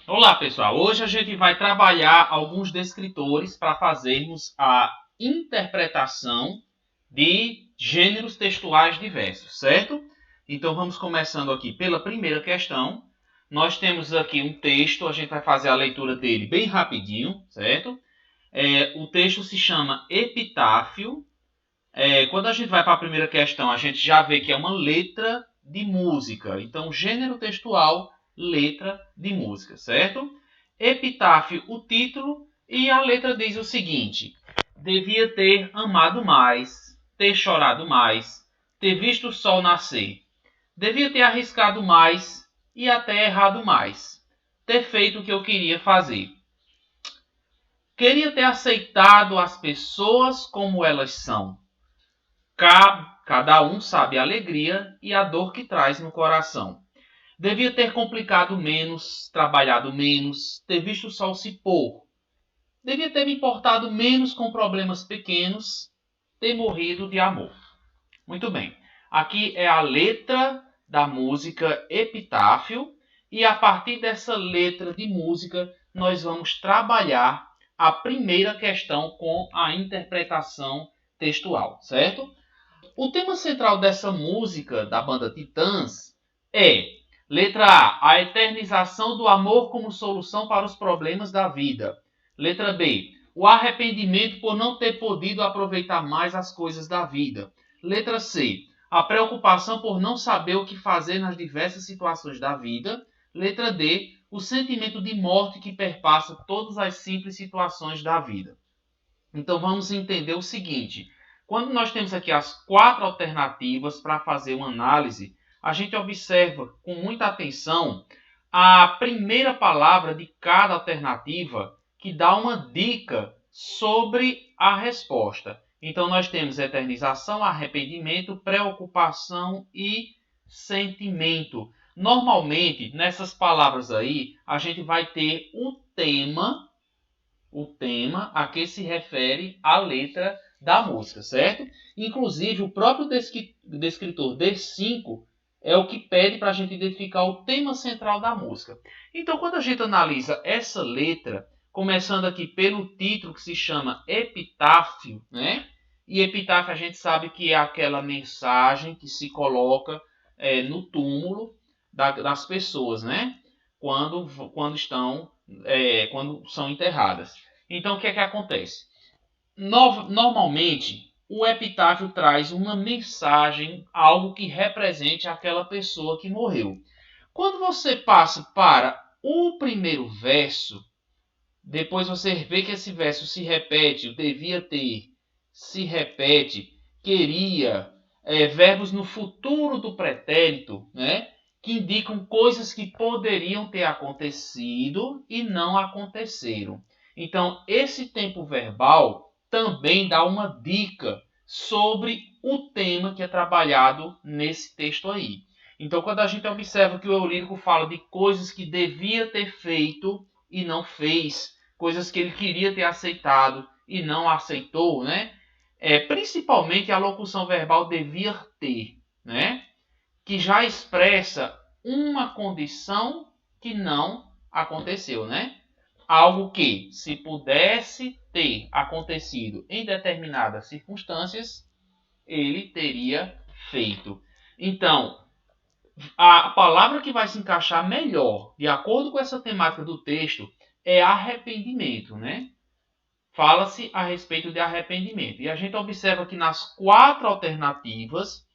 Olá, pessoal. Hoje a gente vai trabalhar alguns descritores para fazermos a interpretação de gêneros textuais diversos, certo? Então vamos começando aqui pela primeira questão. Nós temos aqui um texto, a gente vai fazer a leitura dele bem rapidinho, certo? O texto se chama Epitáfio. Quando a gente vai para a primeira questão, a gente já vê que é uma letra de música. Então, gênero textual, letra de música, certo? Epitáfio, o título, e a letra diz o seguinte: devia ter amado mais, ter chorado mais, ter visto o sol nascer. Devia ter arriscado mais e até errado mais. Ter feito o que eu queria fazer. Queria ter aceitado as pessoas como elas são. Cada um sabe a alegria e a dor que traz no coração. Devia ter complicado menos, trabalhado menos, ter visto o sol se pôr. Devia ter me importado menos com problemas pequenos, ter morrido de amor. Muito bem. Aqui é a letra da música Epitáfio e a partir dessa letra de música nós vamos trabalhar a primeira questão com a interpretação textual, certo? O tema central dessa música da banda Titãs é: letra A eternização do amor como solução para os problemas da vida. Letra B, o arrependimento por não ter podido aproveitar mais as coisas da vida. Letra C, a preocupação por não saber o que fazer nas diversas situações da vida. Letra D, o sentimento de morte que perpassa todas as simples situações da vida. Então vamos entender o seguinte: quando nós temos aqui as quatro alternativas para fazer uma análise, a gente observa com muita atenção a primeira palavra de cada alternativa que dá uma dica sobre a resposta. Então nós temos eternização, arrependimento, preocupação e sentimento. Normalmente, nessas palavras aí, a gente vai ter o tema a que se refere a letra da música, certo? Inclusive, o próprio descritor D5 é o que pede para a gente identificar o tema central da música. Então, quando a gente analisa essa letra, começando aqui pelo título que se chama Epitáfio, né? E epitáfio a gente sabe que é aquela mensagem que se coloca no túmulo das pessoas, né? Quando são enterradas. Então, o que é que acontece? Normalmente, o epitáfio traz uma mensagem, algo que represente aquela pessoa que morreu. Quando você passa para o primeiro verso, depois você vê que esse verso se repete, o devia ter, se repete, queria, verbos no futuro do pretérito, né? Que indicam coisas que poderiam ter acontecido e não aconteceram. Então, esse tempo verbal também dá uma dica sobre o tema que é trabalhado nesse texto aí. Então, quando a gente observa que o eu lírico fala de coisas que devia ter feito e não fez, coisas que ele queria ter aceitado e não aceitou, né? Principalmente a locução verbal devia ter, né? Que já expressa uma condição que não aconteceu, né? Algo que, se pudesse ter acontecido em determinadas circunstâncias, ele teria feito. Então, a palavra que vai se encaixar melhor, de acordo com essa temática do texto, é arrependimento, né? Fala-se a respeito de arrependimento. E a gente observa que nas quatro alternativas,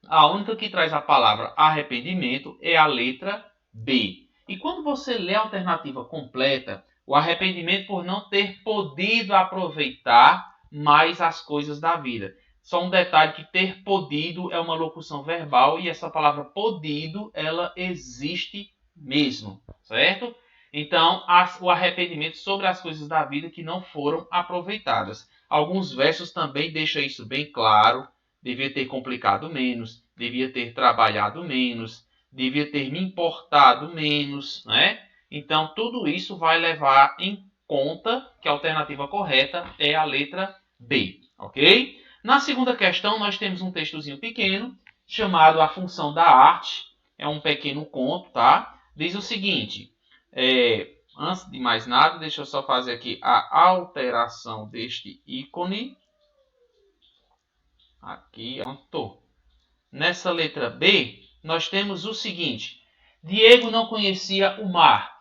a única que traz a palavra arrependimento é a letra B. E quando você lê a alternativa completa, o arrependimento por não ter podido aproveitar mais as coisas da vida. Só um detalhe que ter podido é uma locução verbal e essa palavra podido, ela existe mesmo, certo? Então, o arrependimento sobre as coisas da vida que não foram aproveitadas. Alguns versos também deixam isso bem claro. Devia ter complicado menos, devia ter trabalhado menos, devia ter me importado menos, né? Então, tudo isso vai levar em conta que a alternativa correta é a letra B, ok? Na segunda questão, nós temos um textozinho pequeno, chamado A Função da Arte. É um pequeno conto, tá? Diz o seguinte: Antes de mais nada, deixa eu só fazer aqui a alteração deste ícone. Aqui, pronto. Nessa letra B, nós temos o seguinte. Diego não conhecia o mar.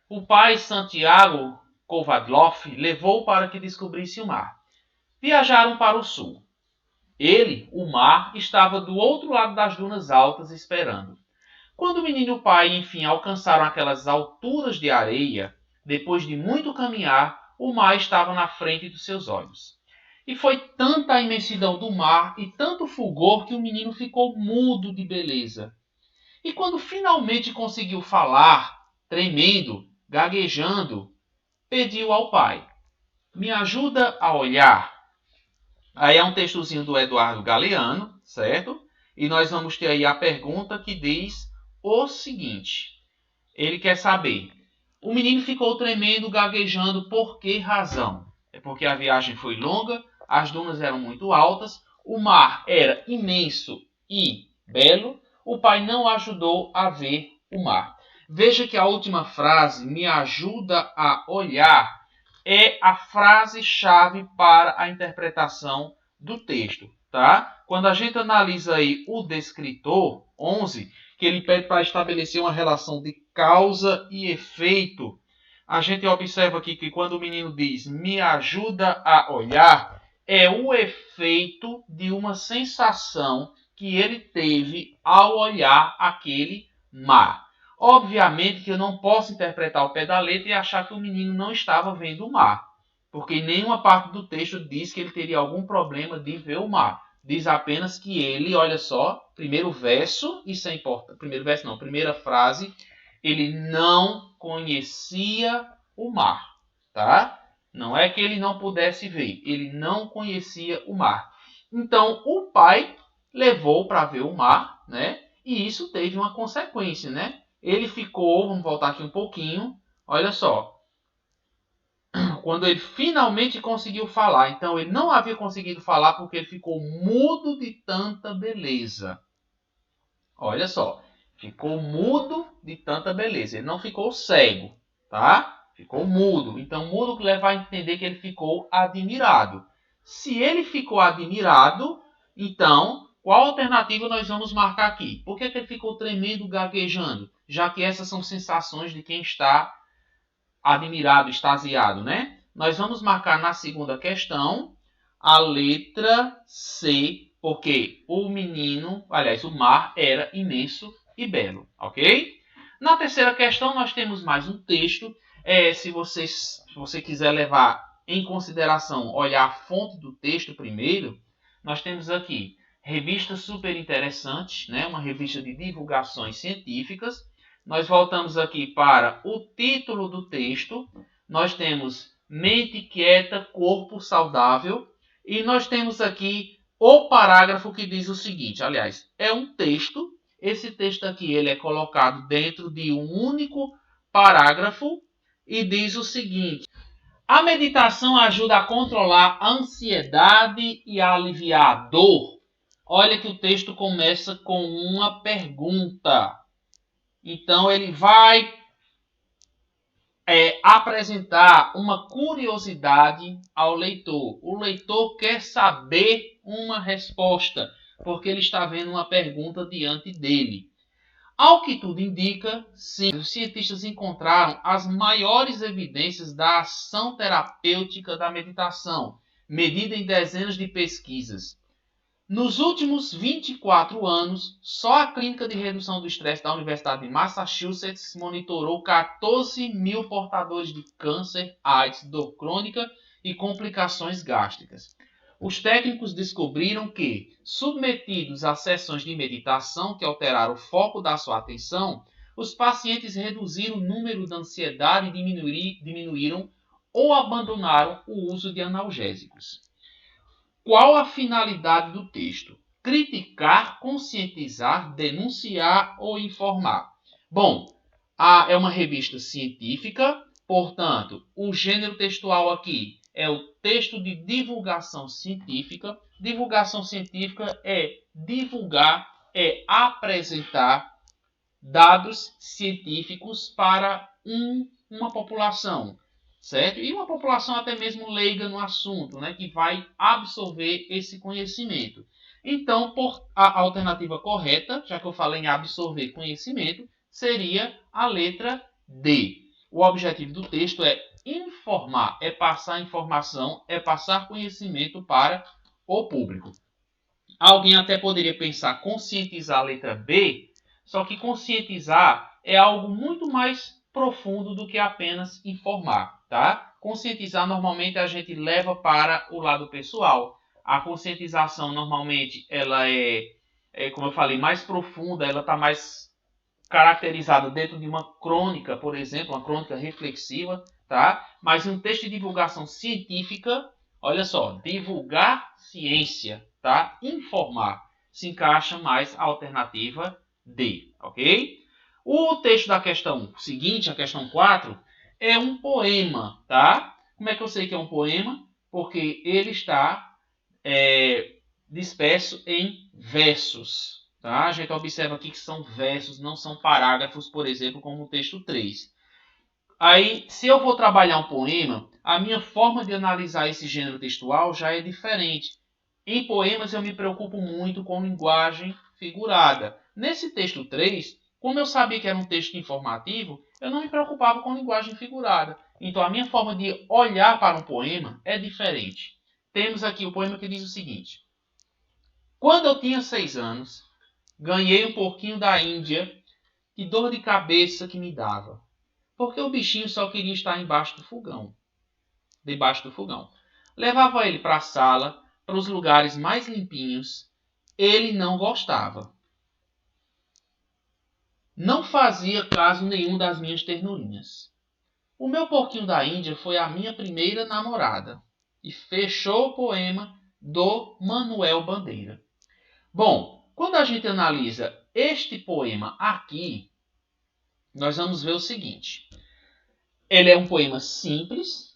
O pai Santiago Kovadlov levou para que descobrisse o mar. Viajaram para o sul. Ele, o mar, estava do outro lado das dunas altas esperando. Quando o menino e o pai, enfim, alcançaram aquelas alturas de areia, depois de muito caminhar, o mar estava na frente dos seus olhos. E foi tanta a imensidão do mar e tanto fulgor que o menino ficou mudo de beleza. E quando finalmente conseguiu falar, tremendo, gaguejando, pediu ao pai: "Me ajuda a olhar." Aí é um textozinho do Eduardo Galeano, certo? E nós vamos ter aí a pergunta que diz o seguinte. Ele quer saber. O menino ficou tremendo, gaguejando, por que razão? É porque a viagem foi longa, as dunas eram muito altas, o mar era imenso e belo, o pai não ajudou a ver o mar. Veja que a última frase, me ajuda a olhar, é a frase-chave para a interpretação do texto, tá? Quando a gente analisa aí o descritor 11, que ele pede para estabelecer uma relação de causa e efeito, a gente observa aqui que quando o menino diz me ajuda a olhar, é o efeito de uma sensação que ele teve ao olhar aquele mar. Obviamente que eu não posso interpretar o pé da letra e achar que o menino não estava vendo o mar, porque em nenhuma parte do texto diz que ele teria algum problema de ver o mar. Diz apenas que ele, olha só, primeiro verso, isso é importante, primeiro verso não, primeira frase, ele não conhecia o mar, tá? Não é que ele não pudesse ver, ele não conhecia o mar. Então, o pai levou para ver o mar, né? E isso teve uma consequência, né? Ele ficou, vamos voltar aqui um pouquinho, olha só. Quando ele finalmente conseguiu falar, então ele não havia conseguido falar porque ele ficou mudo de tanta beleza. Olha só, ficou mudo de tanta beleza. Ele não ficou cego, tá? Ficou mudo. Então, mudo leva a entender que ele ficou admirado. Se ele ficou admirado, então, qual alternativa nós vamos marcar aqui? Por que ele ficou tremendo, gaguejando? Já que essas são sensações de quem está admirado, extasiado, né? Nós vamos marcar na segunda questão a letra C, porque o menino, aliás, o mar era imenso e belo, ok? Na terceira questão nós temos mais um texto. Se você quiser levar em consideração, olhar a fonte do texto primeiro, nós temos aqui revista super interessante, né? Uma revista de divulgações científicas. Nós voltamos aqui para o título do texto. Nós temos mente quieta, corpo saudável. E nós temos aqui o parágrafo que diz o seguinte. Aliás, é um texto. Esse texto aqui ele é colocado dentro de um único parágrafo e diz o seguinte. A meditação ajuda a controlar a ansiedade e a aliviar a dor. Olha que o texto começa com uma pergunta. Então, ele vai apresentar uma curiosidade ao leitor. O leitor quer saber uma resposta, porque ele está vendo uma pergunta diante dele. Ao que tudo indica, sim, os cientistas encontraram as maiores evidências da ação terapêutica da meditação, medida em dezenas de pesquisas. Nos últimos 24 anos, só a Clínica de Redução do Estresse da Universidade de Massachusetts monitorou 14 mil portadores de câncer, AIDS, dor crônica e complicações gástricas. Os técnicos descobriram que, submetidos a sessões de meditação que alteraram o foco da sua atenção, os pacientes reduziram o número da ansiedade e diminuíram ou abandonaram o uso de analgésicos. Qual a finalidade do texto? Criticar, conscientizar, denunciar ou informar? Bom, é uma revista científica, portanto, o gênero textual aqui é o texto de divulgação científica. Divulgação científica é divulgar, é apresentar dados científicos para uma população, certo? E uma população até mesmo leiga no assunto, né, que vai absorver esse conhecimento. Então, a alternativa correta, já que eu falei em absorver conhecimento, seria a letra D. O objetivo do texto é informar, é passar informação, é passar conhecimento para o público. Alguém até poderia pensar conscientizar a letra B, só que conscientizar é algo muito mais profundo do que apenas informar, tá? Conscientizar normalmente a gente leva para o lado pessoal. A conscientização normalmente ela como eu falei, mais profunda, ela está mais caracterizada dentro de uma crônica, por exemplo, uma crônica reflexiva, tá? Mas em um texto de divulgação científica, olha só, divulgar ciência, tá? Informar, se encaixa mais a alternativa D, ok? O texto da questão seguinte, a questão 4, é um poema, tá? Como é que eu sei que é um poema? Porque ele está disperso em versos. Tá? A gente observa aqui que são versos, não são parágrafos, por exemplo, como o texto 3. Aí, se eu vou trabalhar um poema, a minha forma de analisar esse gênero textual já é diferente. Em poemas, eu me preocupo muito com linguagem figurada. Nesse texto 3, como eu sabia que era um texto informativo, eu não me preocupava com linguagem figurada. Então, a minha forma de olhar para um poema é diferente. Temos aqui o poema que diz o seguinte: quando eu tinha 6 anos, ganhei um porquinho da Índia, que dor de cabeça que me dava. Porque o bichinho só queria estar embaixo do fogão. Debaixo do fogão. Levava ele para a sala, para os lugares mais limpinhos. Ele não gostava. Não fazia caso nenhum das minhas ternurinhas. O meu porquinho da Índia foi a minha primeira namorada. E fechou o poema do Manuel Bandeira. Bom, quando a gente analisa este poema aqui, nós vamos ver o seguinte. Ele é um poema simples,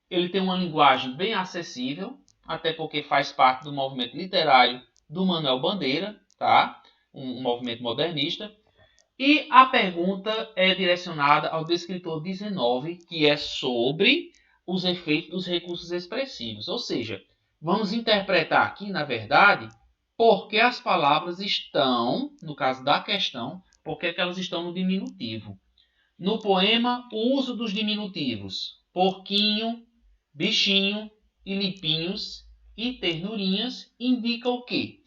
ele tem uma linguagem bem acessível, até porque faz parte do movimento literário do Manuel Bandeira, tá? Um movimento modernista. E a pergunta é direcionada ao descritor 19, que é sobre os efeitos dos recursos expressivos. Ou seja, vamos interpretar aqui, na verdade, porque as palavras estão, no caso da questão, porque elas estão no diminutivo. No poema, o uso dos diminutivos porquinho, bichinho e limpinhos e ternurinhas indica o quê?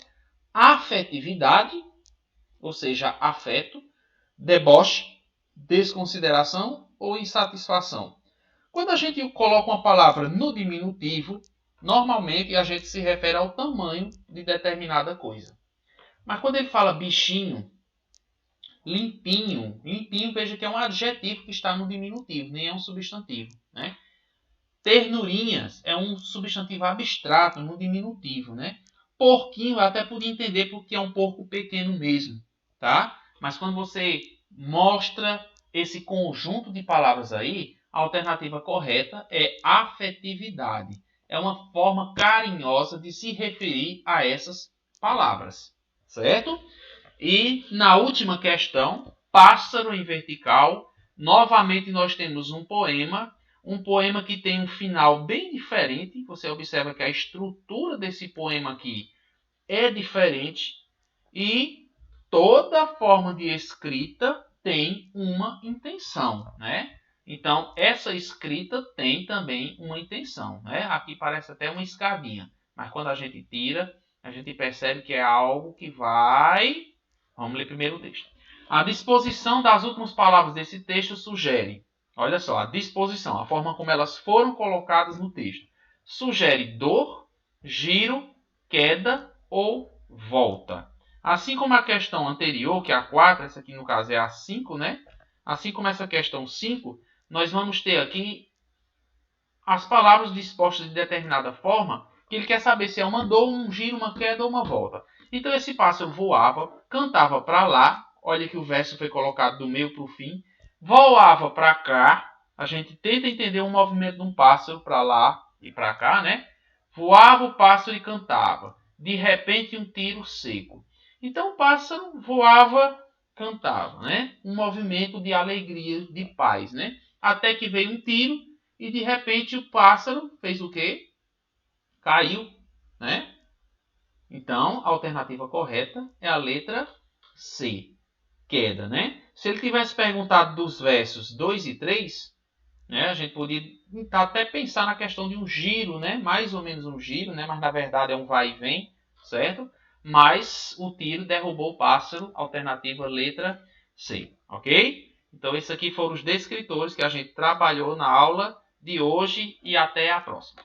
Afetividade, ou seja, afeto, deboche, desconsideração ou insatisfação. Quando a gente coloca uma palavra no diminutivo, normalmente a gente se refere ao tamanho de determinada coisa. Mas quando ele fala bichinho, limpinho, limpinho, veja que é um adjetivo que está no diminutivo, nem é um substantivo, né? Ternurinhas é um substantivo abstrato no diminutivo, né? Porquinho eu até podia entender porque é um porco pequeno mesmo, tá? Mas quando você mostra esse conjunto de palavras aí, a alternativa correta é afetividade. É uma forma carinhosa de se referir a essas palavras, certo? E na última questão, pássaro em vertical, novamente nós temos um poema que tem um final bem diferente. Você observa que a estrutura desse poema aqui é diferente e toda forma de escrita tem uma intenção, né? Então, essa escrita tem também uma intenção, né? Aqui parece até uma escadinha, mas quando a gente tira, a gente percebe que é algo que vai... Vamos ler primeiro o texto. A disposição das últimas palavras desse texto sugere, olha só, a disposição, a forma como elas foram colocadas no texto, sugere dor, giro, queda ou volta. Assim como a questão anterior, que é a 4, essa aqui no caso é a 5, né? Assim como essa questão 5, nós vamos ter aqui as palavras dispostas de determinada forma, que ele quer saber se é uma dor, um giro, uma queda ou uma volta. Então esse pássaro voava, cantava para lá, olha que o verso foi colocado do meio para o fim, voava para cá, a gente tenta entender o movimento de um pássaro para lá e para cá, né? Voava o pássaro e cantava. De repente um tiro seco. Então o pássaro voava, cantava, né? Um movimento de alegria, de paz, né? Até que veio um tiro e de repente o pássaro fez o quê? Caiu, né? Então, a alternativa correta é a letra C, queda, né? Se ele tivesse perguntado dos versos 2 e 3, né, a gente podia até pensar na questão de um giro, né? Mais ou menos um giro, né? Mas na verdade é um vai e vem, certo? Mas o tiro derrubou o pássaro, alternativa letra C, ok? Então esses aqui foram os descritores que a gente trabalhou na aula de hoje e até a próxima.